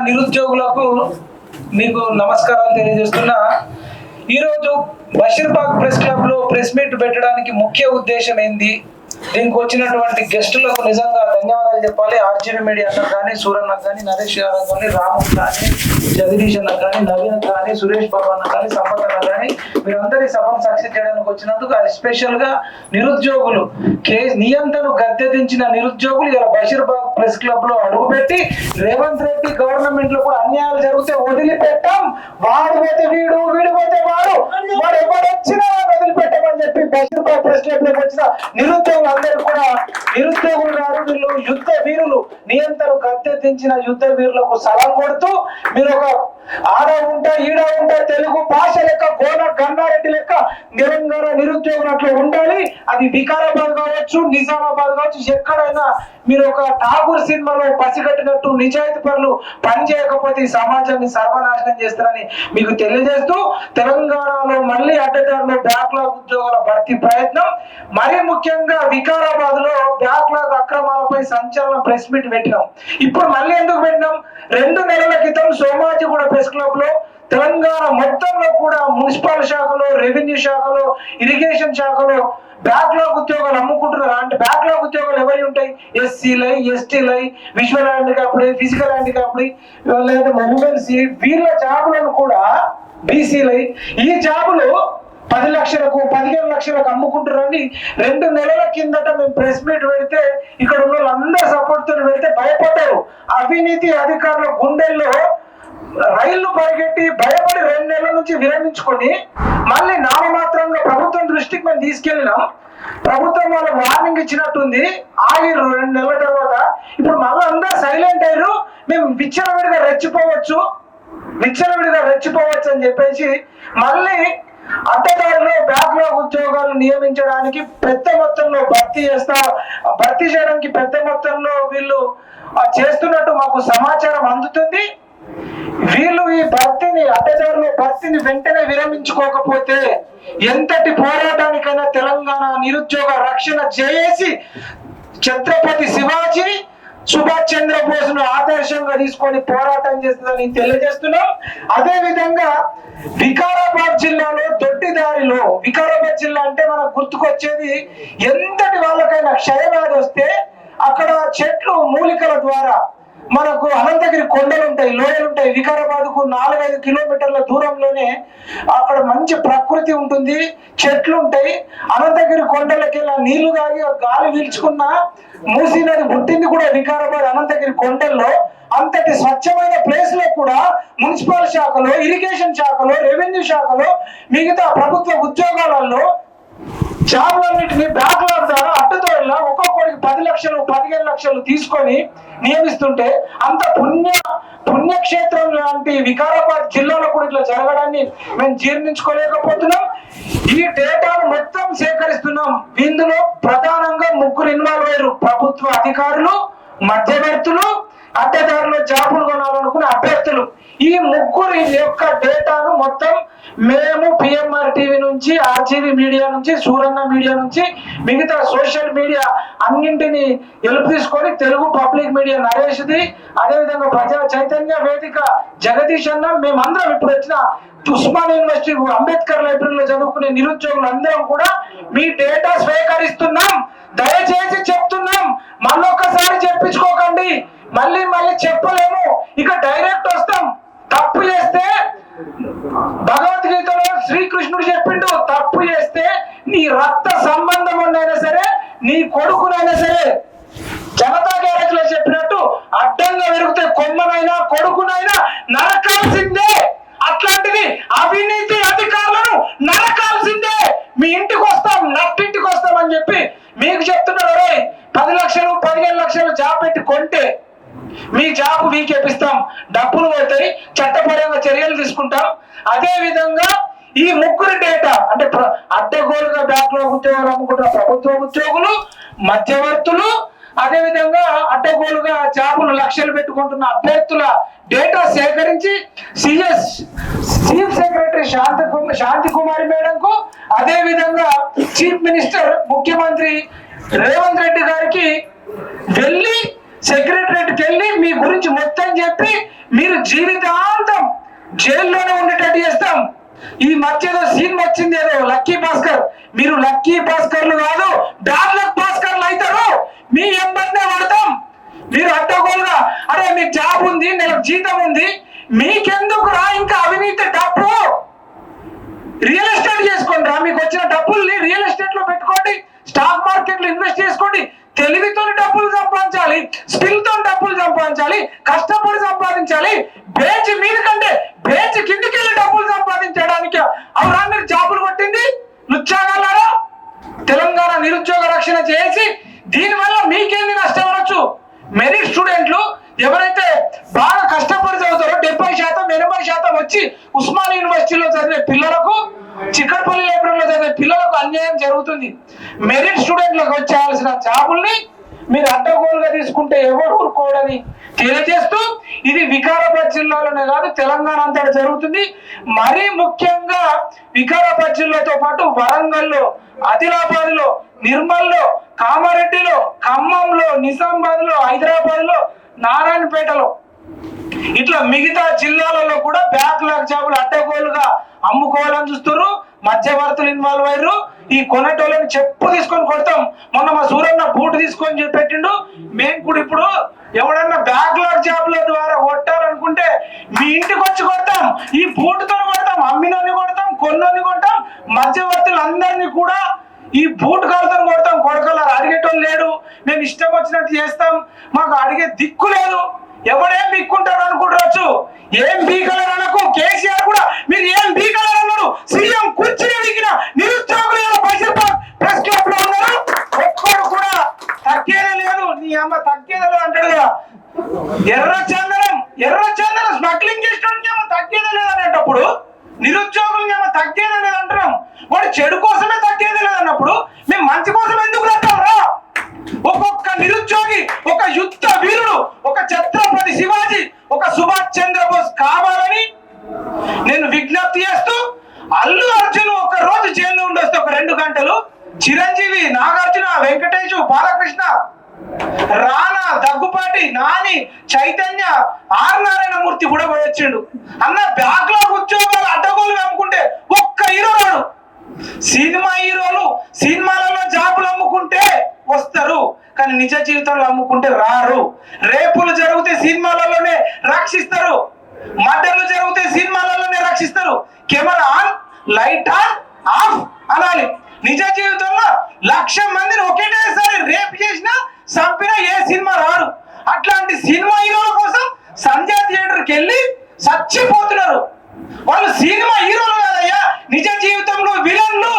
నిరుద్యోగులకు మీకు నమస్కారాలు తెలియజేస్తున్నా. ఈరోజు బషీర్బాగ్ ప్రెస్ క్లబ్ లో ప్రెస్ మీట్ పెట్టడానికి ముఖ్య ఉద్దేశం ఏంది, దీనికి వచ్చినటువంటి గెస్టులకు నిజంగా ధన్యవాదాలు చెప్పాలి. ఆర్జీవీ మీడియా అన్నకు కానీ, సూరన్నకు కానీ, నరేష్ గారు కానీ, రాము కానీ, జగదీష్ అన్న కానీ, నవీన్ కానీ, సురేష్ బాబు అన్న కానీ, సంపత్ అన్న కానీ, మీరందరి సభను సక్సెస్ చేయడానికి వచ్చినందుకు ఎస్పెషల్ గా నిరుద్యోగులు నియంత్రణను గద్దెదించిన నిరుద్యోగులు ఇలా బషీర్బాగ్ ప్రెస్ క్లబ్ లో అడుగుపెట్టి రేవంత్ రెడ్డి గవర్నమెంట్ లో కూడా అన్యాయాలు జరిగితే వదిలిపెట్టాం, వాడు పోతే వీడు, వీడు పోతే వాడు ఎవడొచ్చినా వదిలిపెట్టామని చెప్పి బషీర్బాగ్ ప్రెస్ క్లబ్ లోకి వచ్చిన నిరుద్యోగులు అందరూ కూడా నిరుద్యోగులు కాదు, వీళ్ళు యుద్ధ వీరులు, నియంత్రణ గద్దెదించిన యుద్ధ వీరులకు సలాం కొడుతూ మీరు ఒక ఆడ ఉంటా ఈడ ఉంటా తెలుగు భాష లెక్క గోన గన్నారెడ్డి లెక్క తెలంగాణ నిరుద్యోగులు అట్లా ఉండాలి. అది వికారాబాద్ కావచ్చు, నిజామాబాద్ కావచ్చు, ఎక్కడైనా మీరు ఒక ఠాగూర్ సినిమాలో పసిగట్టినట్టు నిజాయితీ పనులు పనిచేయకపోతే ఈ సమాజాన్ని సర్వనాశనం చేస్తారని మీకు తెలియజేస్తూ, తెలంగాణలో మళ్ళీ అడ్డదారులు బ్యాక్లాగ్ ఉద్యోగాల భర్తీ ప్రయత్నం, మరీ ముఖ్యంగా వికారాబాద్ లో బ్యాక్లాగ్ అక్రమాలపై సంచలన ప్రెస్ మీట్ పెట్టినాం. ఇప్పుడు మళ్ళీ ఎందుకు పెట్టినాం? 2 నెలల క్రితం సోమాజిగూడ ప్రెస్ క్లబ్ లో తెలంగాణ మొత్తంలో కూడా మున్సిపల్ శాఖలో, రెవెన్యూ శాఖలో, ఇరిగేషన్ శాఖలో బ్యాక్లాగ్ ఉద్యోగాలు అమ్ముకుంటున్నారు. అంటే బ్యాక్లాగ్ ఉద్యోగాలు ఎవరి ఉంటాయి? ఎస్సీలై, ఎస్టీలై, విజువల్ హ్యాండిక్యాప్డ్, ఫిజికల్ హ్యాండిక్యాప్డ్, లేదా ఉమెన్సీ, వీళ్ళ జాబులను కూడా బీసీలై ఈ జాబులు 10 లక్షలకు 15 లక్షలకు అమ్ముకుంటారని 2 నెలల కిందట మేము ప్రెస్ మీట్ పెడితే ఇక్కడ ఉన్న వాళ్ళందరూ సపోర్ట్ తో పెడితే భయపడ్డారు. అవినీతి అధికారుల గుండెల్లో రైళ్లు పరిగెట్టి భయపడి 2 నెలల నుంచి విరమించుకొని మళ్ళీ నామమాత్రంగా ప్రభుత్వం దృష్టికి మేము తీసుకెళ్ళినాం. ప్రభుత్వం వాళ్ళకి వార్నింగ్ ఇచ్చినట్టుంది, ఆగిర్రు 2 నెలల తర్వాత. ఇప్పుడు మళ్ళీ అందరూ సైలెంట్ అయ్యారు. మేము విచ్చలవిడిగా రెచ్చిపోవచ్చు అని చెప్పేసి మళ్ళీ అడ్డదారిలో బ్యాక్లాగ్ ఉద్యోగాలు నియమించడానికి పెద్ద మొత్తంలో భర్తీ చేయడానికి పెద్ద మొత్తంలో వీళ్ళు చేస్తున్నట్టు మాకు సమాచారం అందుతుంది. వీళ్ళు ఈ అడ్డదారిలో భర్తీని వెంటనే విరమించుకోకపోతే ఎంతటి పోరాటానికైనా తెలంగాణ నిరుద్యోగ రక్షణ చేసి ఛత్రపతి శివాజీ, సుభాష్ చంద్రబోస్ ను ఆదర్శంగా తీసుకొని పోరాటం చేస్తుందని తెలియజేస్తున్నాం. అదే విధంగా వికారాబాద్ జిల్లాలో దొడ్డిదారిలో, వికారాబాద్ జిల్లా అంటే మనకు గుర్తుకొచ్చేది, ఎంతటి వాళ్ళకైనా క్షయవ్యాధి వస్తే అక్కడ చెట్లు మూలికల ద్వారా మనకు అనంతగిరి కొండలు ఉంటాయి, లోయలు ఉంటాయి. వికారాబాద్ కు 4-5 కిలోమీటర్ల దూరంలోనే అక్కడ మంచి ప్రకృతి ఉంటుంది, చెట్లు ఉంటాయి. అనంతగిరి కొండలకి నీళ్లు తాగి గాలి పీల్చుకున్న మూసీ నది పుట్టింది కూడా వికారాబాద్ అనంతగిరి కొండల్లో. అంతటి స్వచ్ఛమైన ప్లేస్ లో కూడా మున్సిపల్ శాఖలో, ఇరిగేషన్ శాఖలో, రెవెన్యూ శాఖలో, మిగతా ప్రభుత్వ ఉద్యోగాలలో జాబులన్నింటినీ బ్యాక్లాగ్ ద్వారా అడ్డతోళ్ళ ఒక్కొక్కడికి 10 లక్షలు 15 లక్షలు తీసుకొని నియమిస్తుంటే అంత పుణ్యక్షేత్రం లాంటి వికారాబాద్ జిల్లాలో కూడా ఇట్లా జరగడాన్ని మేము జీర్ణించుకోలేకపోతున్నాం. ఈ డేటాను మొత్తం సేకరిస్తున్నాం. ఇందులో ప్రధానంగా 3 ఇన్వాల్వ్ అయ్యారు: ప్రభుత్వ అధికారులు, మధ్యవర్తులు, అడ్డదారులు జాబులు కొనాలనుకునే అభ్యర్థులు. ఈ 3 యొక్క డేటాను మొత్తం మేము పిఎంఆర్ టీవీ నుంచి, ఆర్జీవీ మీడియా నుంచి, సూరన్న మీడియా నుంచి, మిగతా సోషల్ మీడియా అన్నింటినీ హెల్ప్ తీసుకొని తెలుగు పబ్లిక్ మీడియా నరేష్ది, అదేవిధంగా ప్రజా చైతన్య వేదిక జగదీష్ అన్న, మేమందరం ఇప్పుడు వచ్చిన ఉస్మాన్ యూనివర్సిటీ అంబేద్కర్ లైబ్రరీలో చదువుకునే నిరుద్యోగులు అందరం కూడా మీ డేటా స్వీకరిస్తున్నాం. దయచేసి చెప్తున్నాం, మళ్ళొక్కసారి చెప్పించుకోకండి. మళ్ళీ చెప్పలేము, ఇక డైరెక్ట్ వస్తాం. తప్పు చేస్తే భగవద్గీతలో శ్రీకృష్ణుడు చెప్పిండు, తప్పు చేస్తే నీ రక్త సంబంధం ఉన్నైనా సరే, నీ కొడుకునైనా సరే, జనతా గ్యారేజ్ లో చెప్పినట్టు అడ్డంగా పెరిగితే కొమ్మనైనా కొడుకునైనా నరకాల్సిందే. అట్లాంటిది అవినీతి అధికారులను నరకాల్సిందే. మీ ఇంటికి వస్తాం, నట్టింటికి వస్తాం అని చెప్పి మీకు చెప్తున్నారు. 10 లక్షలు 15 లక్షలు జాబ్ పెట్టి కొంటే మీ జాబ్ మీకేపిస్తాం, డబ్బులు పోతాయి, చట్టపరంగా చర్యలు తీసుకుంటాం. అదే విధంగా ఈ 3 డేటా అంటే అడ్డగోలుగా బ్యాక్లాగ్ ఉద్యోగాలు అమ్ముకుంటున్న ప్రభుత్వ ఉద్యోగులు, మధ్యవర్తులు, అదే విధంగా అడ్డగోలుగా జాబులు లక్షలు పెట్టుకుంటున్న అభ్యర్థుల డేటా సేకరించి చీఫ్ సెక్రటరీ శాంతి కుమారి మేడంకు, అదే విధంగా చీఫ్ మినిస్టర్ ముఖ్యమంత్రి రేవంత్ రెడ్డి గారికి వెళ్ళి సెక్రటరేట్కి వెళ్ళి మీ గురించి మొత్తం చెప్పి మీరు జీవితాంతం జైల్లోనే ఉండేటట్టు చేస్తాం. ఈ మధ్యలో సినిమా వచ్చింది ఏదో లక్కీ భాస్కర్, మీరు లక్కీ భాస్కర్లు కాదు బ్యాడ్ లక్ భాస్కర్లు అవుతారు. మీ ఎంబడినే పడతాం. మీరు అడ్డగోలుగా అరే మీకు జాబ్ ఉంది, నెలకు జీతం ఉంది, మీకెందుకు రా ఇంకా అవినీతి డబ్బు? రియల్ ఎస్టేట్ చేసుకోండి. మీకు వచ్చిన డబ్బుల్ని రియల్ ఎస్టేట్ లో పెట్టుకోండి, స్టాక్ మార్కెట్ లో ఇన్వెస్ట్ చేసుకోండి. తెలివితో డబ్బులు సంపాదించాలి, స్కిల్ తో డబ్బులు సంపాదించాలి, కష్టపడి సంపాదించాలి. బేంచ్ మీద కంటే బేంచ్ కిందికి వెళ్ళి డబ్బులు సంపాదించడానికి అవునా మీరు జాబులు కొట్టింది? లుచ్చాగలరా? తెలంగాణ నిరుద్యోగ రక్షణ చేసి దీనివల్ల మీకేంది నష్టం అవ్వచ్చు? మెరిట్ స్టూడెంట్లు ఎవరైతే బాగా కష్టపడి చదువుతారో 70%, 80% వచ్చి ఉస్మానియా యూనివర్సిటీలో చదివే పిల్లలకు, చిక్కడపల్లి లైబ్రరీలో చదివే పిల్లలకు అన్యాయం జరుగుతుంది. మెరిట్ స్టూడెంట్లకు వచ్చేయాల్సిన జాబుల్ని మీరు అడ్డగోలుగా తీసుకుంటే ఎవరు ఊరుకోవడని తెలియజేస్తూ, ఇది వికారాబాద్ జిల్లాలోనే కాదు తెలంగాణ అంతా జరుగుతుంది. మరీ ముఖ్యంగా వికారాబాద్ జిల్లాతో పాటు వరంగల్లో, ఆదిలాబాద్ లో, నిర్మల్ లో, కామారెడ్డిలో, ఖమ్మంలో, నిజామాబాద్ లో, హైదరాబాద్ లో, నారాయణపేటలో ఇట్లా మిగతా జిల్లాలలో కూడా బ్యాక్లాగ్ జాబులు అడ్డగోలుగా అమ్ముకోవాలని చూస్తున్నారు. మధ్యవర్తులు ఇన్వాల్వ్ అయ్యారు. ఈ కొనటోళ్ళని చెప్పు తీసుకొని కొడతాం. మొన్న మా సూరన్న బూట్ తీసుకొని పెట్టిండు. మేము కూడా ఇప్పుడు ఎవడన్నా బ్యాక్లాగ్ జాబుల ద్వారా కొట్టాలనుకుంటే మీ ఇంటికి వచ్చి కొడతాం. ఈ బూట్తో కొడతాం, అమ్మినోని కొడతాం, కొన్నోని కొడతాం, మధ్యవర్తులు అందరినీ కూడా ఈ బూట్ కాలుతో కొడతాం. కొడకలారు అడిగేటోళ్ళు లేడు, మేము ఇష్టం వచ్చినట్టు చేస్తాం, మాకు అడిగే దిక్కు లేదు. ఎవడేం బీక్కుంటారు అనుకుంటారు. ఏం బీకలర్ అనకు. కేసీఆర్ కూడా మీరు ఏం బీకలర్ అన్నాడు. సీఎం కూర్చుని అడిగిన నిరుద్యోగులు బషీర్బాగ్ ప్రెస్ క్లబ్ లో ఉన్నారు. ఒక్కడు కూడా తగ్గేదే లేదు. నీ అమ్మ తగ్గేదే లేదు అంటాడు కదా. ఎర్ర చందనం స్మగ్లింగ్ చేసిన తగ్గేదే లేదు అనేటప్పుడు నిరుద్యోగులు ఏమో తగ్గేదే లేదు అంటున్నాం. వాడు చెడు కోసమే తగ్గేదే లేదు అన్నప్పుడు మేము మంచి కోసం ఎందుకు అంటారా? ఒక్కొక్క నిరుద్యోగి ఒక యుద్ధ వీరుడు, ఒక ఛత్రపతి శివాజీ, ఒక సుభాష్ చంద్రబోస్ కావాలని నేను విజ్ఞప్తి చేస్తూ, అల్లు అర్జున్ ఒక రోజు జైల్లో ఉండొస్తే ఒక 2 గంటలు, చిరంజీవి, నాగార్జున, వెంకటేష్, బాలకృష్ణ, రానా, దగ్గుపాటి, నాని, చైతన్య, ఆర్ నారాయణమూర్తి కూడా పోయొచ్చిండు. అన్న బ్యాక్లాగ్ ఉద్యోగాలు అడ్డగోలు అమ్ముకుంటే ఒక్క హీరో రాడు. సినిమా హీరోలు సినిమాలలో జాబులు అమ్ముకుంటే వస్తారు, కానీ నిజ జీవితంలో అమ్ముకుంటే రారు. రేపులు జరిగితే సినిమాలలోనే రక్షిస్తారు, మర్డర్లు జరిగితే సినిమాలలోనే రక్షిస్తారు. Camera on, light on, off అనాలి. నిజ జీవితంలో 1,00,000 మందిని ఒకేసారి రేపు చేసినా చంపినా ఏ సినిమా రాడు. అట్లాంటి సినిమా హీరోల కోసం సంజయ్ థియేటర్కి వెళ్ళి చచ్చిపోతున్నారు. వాళ్ళు సినిమా హీరోలు కాదయ్యా, నిజ జీవితంలో విలన్లు.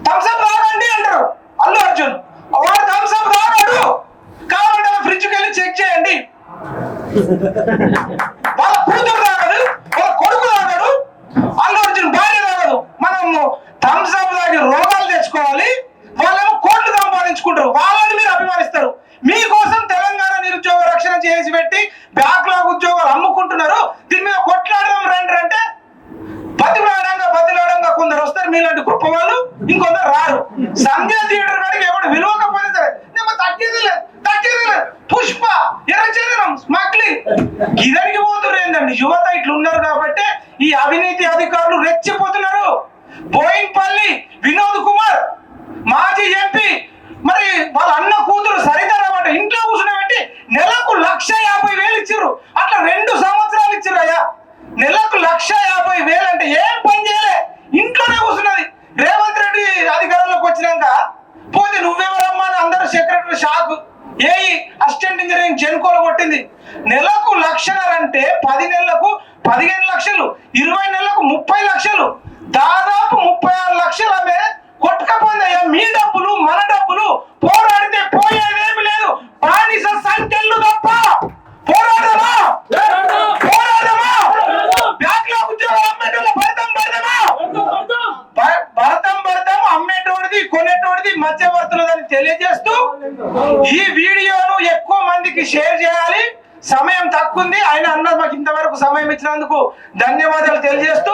థమ్స్అప్ రాగండి అంటారు అల్లు అర్జున్, వాడు థమ్స్అప్ రాగాడు. కావాలంటే ఫ్రిడ్జ్కి వెళ్ళి చెక్ చేయండి. వాళ్ళ కూతురు తాగదు, వాళ్ళ కొడుకు తాగడు, అల్లు అర్జున్ భార్య తాగదు. మనం థమ్స్అప్ తాగి రోగాలు తెచ్చుకోవాలి, వాళ్ళేమో కోట్లు సంపాదించుకుంటారు. వాళ్ళని మీరు అభిమానిస్తారు. మీకోసం తెలంగాణ నిరుద్యోగ రక్షణ చేసి పెట్టి బ్యాక్లాగ్ ఉద్యోగాలు అమ్ముకుంటున్నారు. దీని మీద కొట్లాడదాం రండి అంటే బతిలాడంగా కొందరు వస్తారు. మీలాంటి గొప్ప వాళ్ళు ఇంకొందరు రారు. సంజయ్ థియేటర్ కాడికి ఎవడు విలువకపోయినా సరే తగ్గేది లేదు. పుష్ప, ఎర్రచందనం, స్మగ్లింగ్ ఇదనికి పోతున్నారు. ఏంటండి యువత ఇట్లా ఉన్నారు కాబట్టి ఈ అవినీతి అధికారులు రెచ్చిపోతున్నారు. బోయిన్పల్లి వినోద్ కుమార్ మాజీ ఎంపీ, మరి వాళ్ళ అన్న కూతురు సరితారామట ఇంట్లో కూర్చుని నెలకు 1,50,000 ఇచ్చిర్రు. అట్లా 2 సంవత్సరాలు ఇచ్చిర్రు అయ్యా. నెలకు 1,50,000 అంటే ఏం పని చేయలే, ఇంట్లోనే కూర్చున్నది. రేవంత్ రెడ్డి అధికారంలోకి వచ్చినాక పోతే నువ్వెవరమ్మా అని అందరూ secretary shock. AE assistant engineering జెన్కోలు కొట్టింది. నెలకు 1,50,000 అంటే 10 నెలలకు 15 లక్షలు, 20 నెలలకు 30 లక్షలు, దాదాపు 36 లక్షలు ఆమె కొట్టుకపోయిందయ్యా. మీ డబ్బులు మన డబ్బులు పోరాడితే పోయేదేమి లేదు. బానిస సంఖ్యలు తప్ప పోరాడమా బ్యాక్లాగ్ ఉద్యోగాలు అమ్మేటోళ్ళ భరతం అమ్మేటోడిది కొనేటోడిది మధ్యవర్తులదని తెలియజేస్తూ ఈ వీడియోను ఎక్కువ మందికి షేర్ చేయాలి. సమయం తక్కువ ఉంది, ఆయన అన్నది మాకు ఇంతవరకు సమయం ఇచ్చినందుకు ధన్యవాదాలు తెలియజేస్తూ,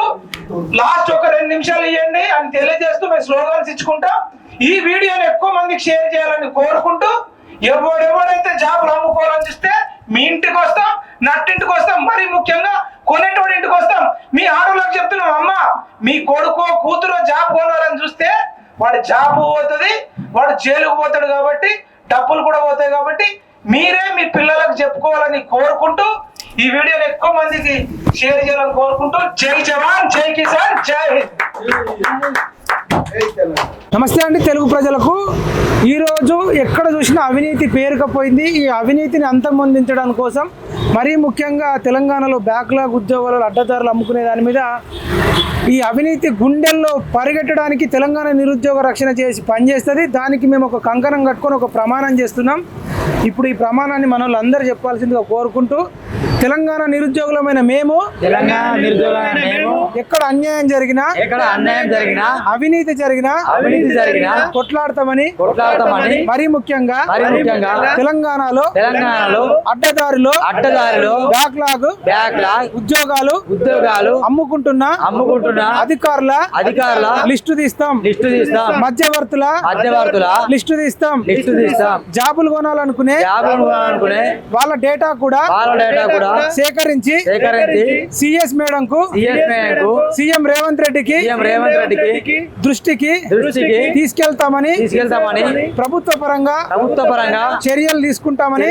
లాస్ట్ ఒక 2 నిమిషాలు ఇవ్వండి అని తెలియజేస్తూ మేము స్లోగన్స్ ఇచ్చుకుంటాం. ఈ వీడియోని ఎక్కువ మందికి షేర్ చేయాలని కోరుకుంటూ, ఎవడైతే జాబులు అమ్ముకోవాలని చూస్తే మీ ఇంటికి వస్తాం, నట్టింటికి వస్తాం, మరీ ముఖ్యంగా కొనేటోడి ఇంటికి వస్తాం. మీ ఆడవాళ్ళకి చెప్తున్నాం, అమ్మ మీ కొడుకో కూతురో జాబ్ కొనాలని చూస్తే వాడు జాబ్ పోతుంది, వాడు జైలుకు పోతాడు, కాబట్టి డబ్బులు కూడా పోతాయి. కాబట్టి మీరే మీ పిల్లలకు చెప్పుకోవాలని కోరుకుంటూ ఈ వీడియోని ఎక్కువ మందికి షేర్ చేయాలని కోరుకుంటూ జై జవాన్, జై కిసాన్, జై హింద్. నమస్తే అండి తెలుగు ప్రజలకు. ఈరోజు ఎక్కడ చూసినా అవినీతి పేరుకపోయింది. ఈ అవినీతిని అంతమొందించడం కోసం మరీ ముఖ్యంగా తెలంగాణలో బ్యాక్లాగ్ ఉద్యోగాలు అడ్డదారులు అమ్ముకునే దాని మీద ఈ అవినీతి గుండెల్లో పరిగెట్టడానికి తెలంగాణ నిరుద్యోగ రక్షణ చేసి పనిచేస్తుంది. దానికి మేము ఒక కంకణం కట్టుకొని ఒక ప్రమాణం చేస్తున్నాం. ఇప్పుడు ఈ ప్రమాణాన్ని మన వాళ్ళందరూ చెప్పాల్సిందిగా కోరుకుంటూ, తెలంగాణ నిరుద్యోగులమైన మేము ఎక్కడ అన్యాయం జరిగినా అవినీతి జరిగినా కొట్లాడతామని మరీ ముఖ్యంగా తెలంగాణలో అడ్డదారిలో బ్యాక్లాగ్ ఉద్యోగాలు అమ్ముకుంటున్న అధికారుల లిస్టు తీస్తాం, మధ్యవర్తుల లిస్టు తీస్తాం, జాబులు కొనాలనుకునే వాళ్ళ డేటా కూడా సేకరించి సిఎస్ మేడం కు సీఎం రేవంత్ రెడ్డికి దృష్టికి తీసుకెళ్తామని ప్రభుత్వ పరంగా చర్యలు తీసుకుంటామని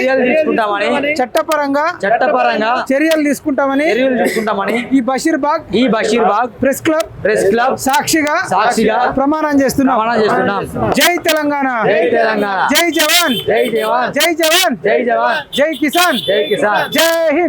చట్టపరంగా చర్యలు తీసుకుంటామని ఈ బషీర్బాగ్ ప్రెస్ క్లబ్ సాక్షిగా ప్రమాణం చేస్తున్నాం. జై తెలంగాణ, జై జవాన్, జై జవాన్, జై కిసాన్, జై హింద్.